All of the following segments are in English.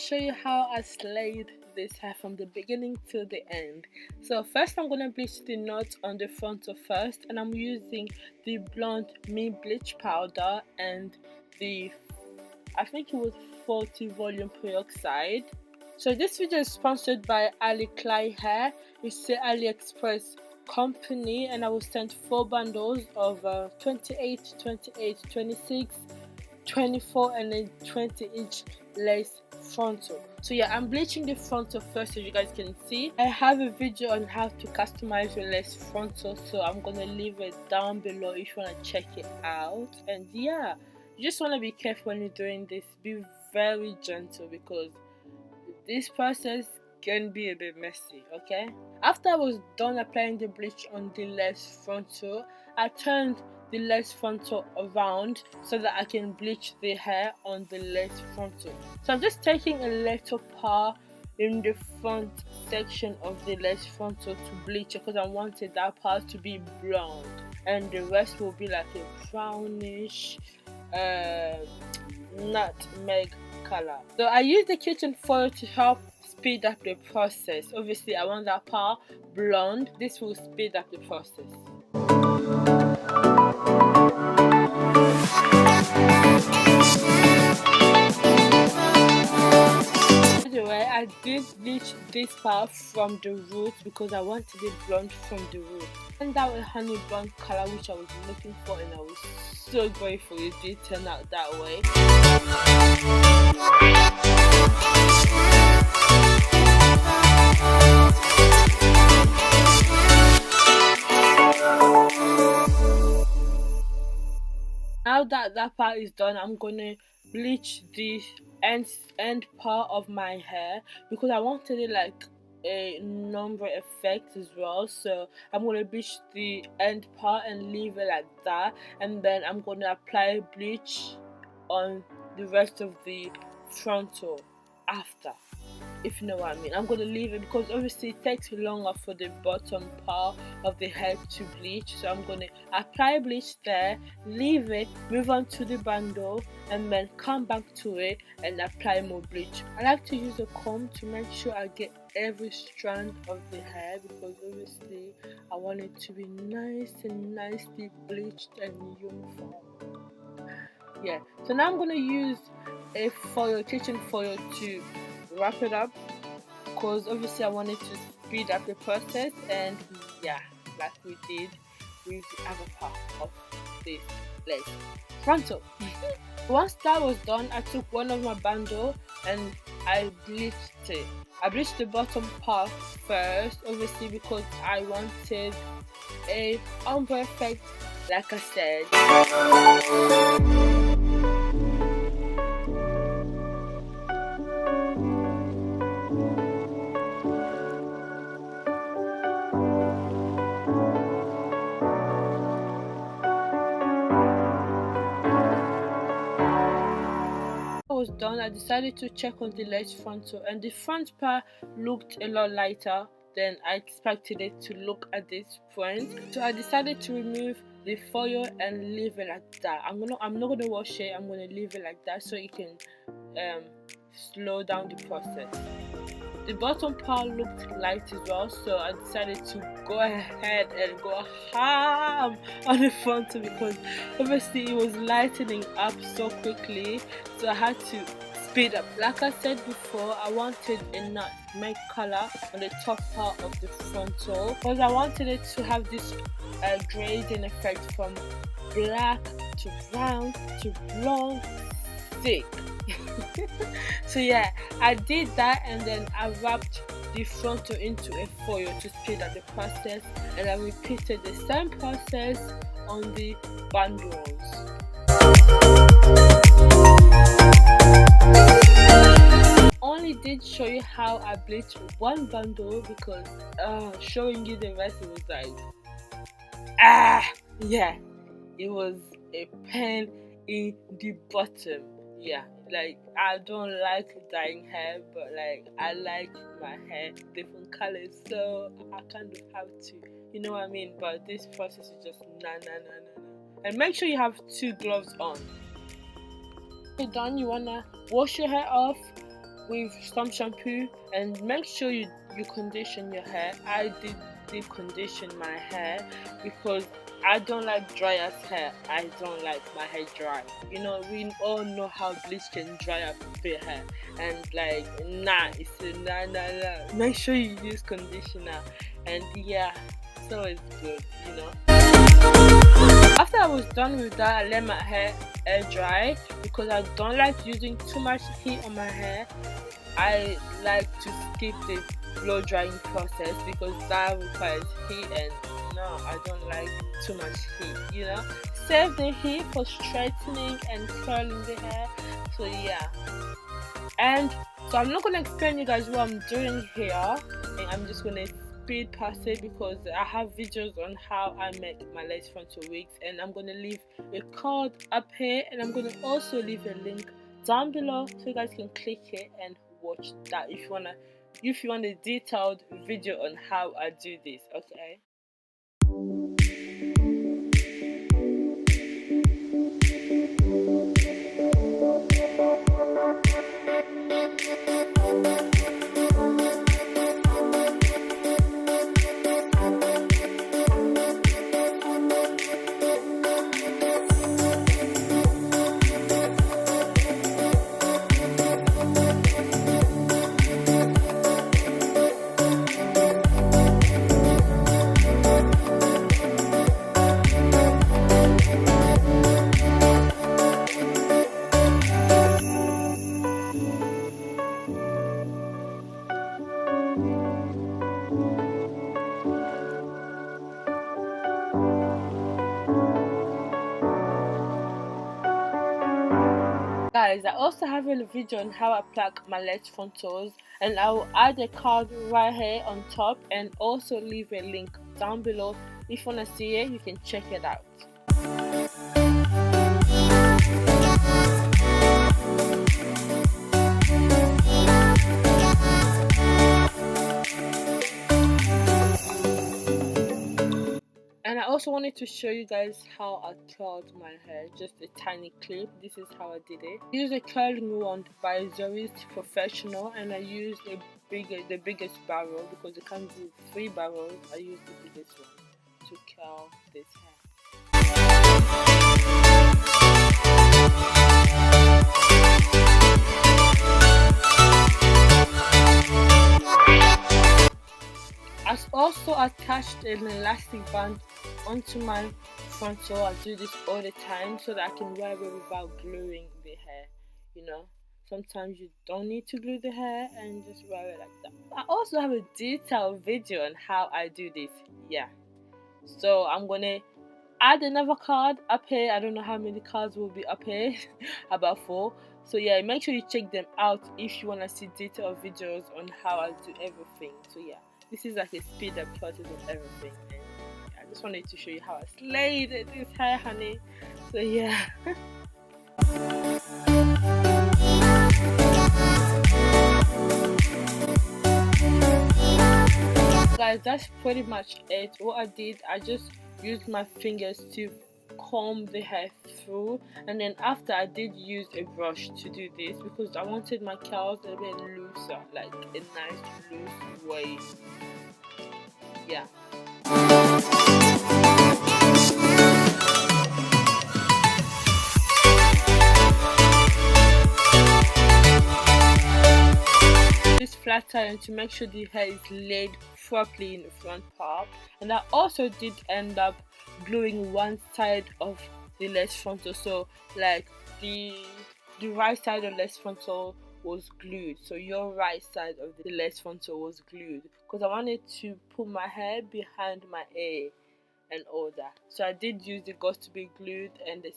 show you how I slayed this hair from the beginning to the end. So first I'm gonna bleach the knot on the frontal first, and I'm using the blonde mint bleach powder and the, I think it was 40 volume peroxide. So this video is sponsored by Klaiyi Hair. It's the AliExpress company, and I was sent 4 bundles of 28, 28, 26, 24 and then 20 inch lace frontal. So yeah, I'm bleaching the frontal first, as you guys can see. I have a video on how to customize your lace frontal, so I'm gonna leave it down below if you want to check it out. And yeah, you just want to be careful when you're doing this. Be very gentle because this process can be a bit messy, okay? After I was done applying the bleach on the lace frontal, I turned the lace frontal around so that I can bleach the hair on the lace frontal. So I'm just taking a little part in the front section of the lace frontal to bleach it because I wanted that part to be blonde and the rest will be like a brownish nutmeg color. So I use the kitchen foil to help speed up the process. Obviously I want that part blonde. This will speed up the process. By the way, I did bleach this part from the roots because I wanted it blonde from the roots. And that was honey blonde color which I was looking for, and I was so grateful it did turn out that way. Now that part is done, I'm gonna bleach the end part of my hair because I wanted it like a number effect as well. So I'm gonna bleach the end part and leave it like that, and then I'm gonna apply bleach on the rest of the frontal after, if you know what I mean. I'm gonna leave it because obviously it takes longer for the bottom part of the head to bleach, so I'm gonna apply bleach there, leave it, move on to the bundle, and then come back to it and apply more bleach. I like to use a comb to make sure I get every strand of the hair because obviously I want it to be nice and nicely bleached and uniform. Yeah, so now I'm gonna use a foil, kitchen foil, to wrap it up because obviously I wanted to speed up the process, and yeah, like we did with the other part of this lace frontal. Once that was done, I took one of my bundle and I bleached it. I bleached the bottom part first, obviously because I wanted a ombre effect, like I said. Was done, I decided to check on the lace frontal, and the front part looked a lot lighter than I expected it to look at this point. So I decided to remove the foil and leave it like that. I'm not gonna wash it. I'm gonna leave it like that so it can slow down the process. The bottom part looked light as well, so I decided to go ahead and go ham on the frontal because obviously it was lightening up so quickly, so I had to speed up. Like I said before, I wanted a nutmeg color on the top part of the frontal because I wanted it to have this gradient effect from black to brown to blonde thick. So yeah, I did that, and then I wrapped the frontal into a foil to speed up the process, and I repeated the same process on the bundles. Only did show you how I bleached one bundle because showing you the rest, it was like yeah, it was a pain in the bottom. Yeah, like I don't like dyeing hair, but like I like my hair different colors, so I kind of have to, you know what I mean. But this process is just nah. And make sure you have 2 gloves on. When you're done, you wanna wash your hair off, with some shampoo, and make sure you condition your hair. I did deep condition my hair because I don't like dry ass hair. I don't like my hair dry. You know, we all know how bleach can dry up the hair, and like nah, it's a nah. Make sure you use conditioner, and yeah, so it's good. You know. After I was done with that, I let my hair air dry because I don't like using too much heat on my hair. I like to skip the blow drying process because that requires heat, and no, I don't like too much heat, you know. Save the heat for straightening and curling the hair. So yeah. And so I'm not gonna explain you guys what I'm doing here, and I'm just gonna speed past it because I have videos on how I make my lace frontal wigs, and I'm gonna leave a card up here, and I'm gonna also leave a link down below so you guys can click it and watch that if you want a detailed video on how I do this. Okay. Guys, I also have a video on how I pluck my lace frontals, and I will add a card right here on top and also leave a link down below. If you want to see it, you can check it out. And I also wanted to show you guys how I curled my hair, just a tiny clip. This is how I did it. I used a curling wand by Zoe's Professional, and I used the biggest barrel because it comes with 3 barrels. I used the biggest one to curl this hair. I also attached an elastic band onto my frontal. I do this all the time so that I can wear it without gluing the hair. You know, sometimes you don't need to glue the hair and just wear it like that. I also have a detailed video on how I do this. Yeah, so I'm gonna add another card up here. I don't know how many cards will be up here. About 4. So yeah, make sure you check them out if you want to see detailed videos on how I do everything. So yeah, this is like a speed up process of everything, and I just wanted to show you how I slayed this hair, honey. So yeah. Guys, that's pretty much it. What I did, I just used my fingers to comb the hair through, and then after I did use a brush to do this because I wanted my curls a bit looser, like a nice loose wave. Yeah. This flat iron to make sure the hair is laid properly in the front part, and I also did end up gluing one side of the lace frontal, so like the right side of lace frontal was glued, so your right side of the lace frontal was glued because I wanted to put my hair behind my ear and all that. So I did use the got to be glued and the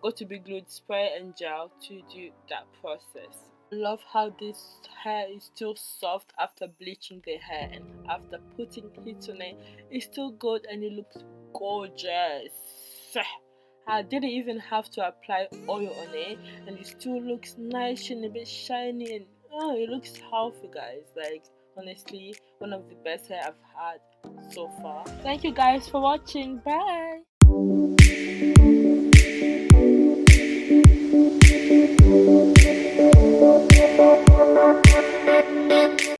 got to be glued spray and gel to do that process. I love how this hair is still soft after bleaching the hair, and after putting heat on it, it's still good and it looks gorgeous. I didn't even have to apply oil on it, and it still looks nice and a bit shiny, and it looks healthy, guys. Like honestly, one of the best hair I've had so far. Thank you guys for watching. Bye.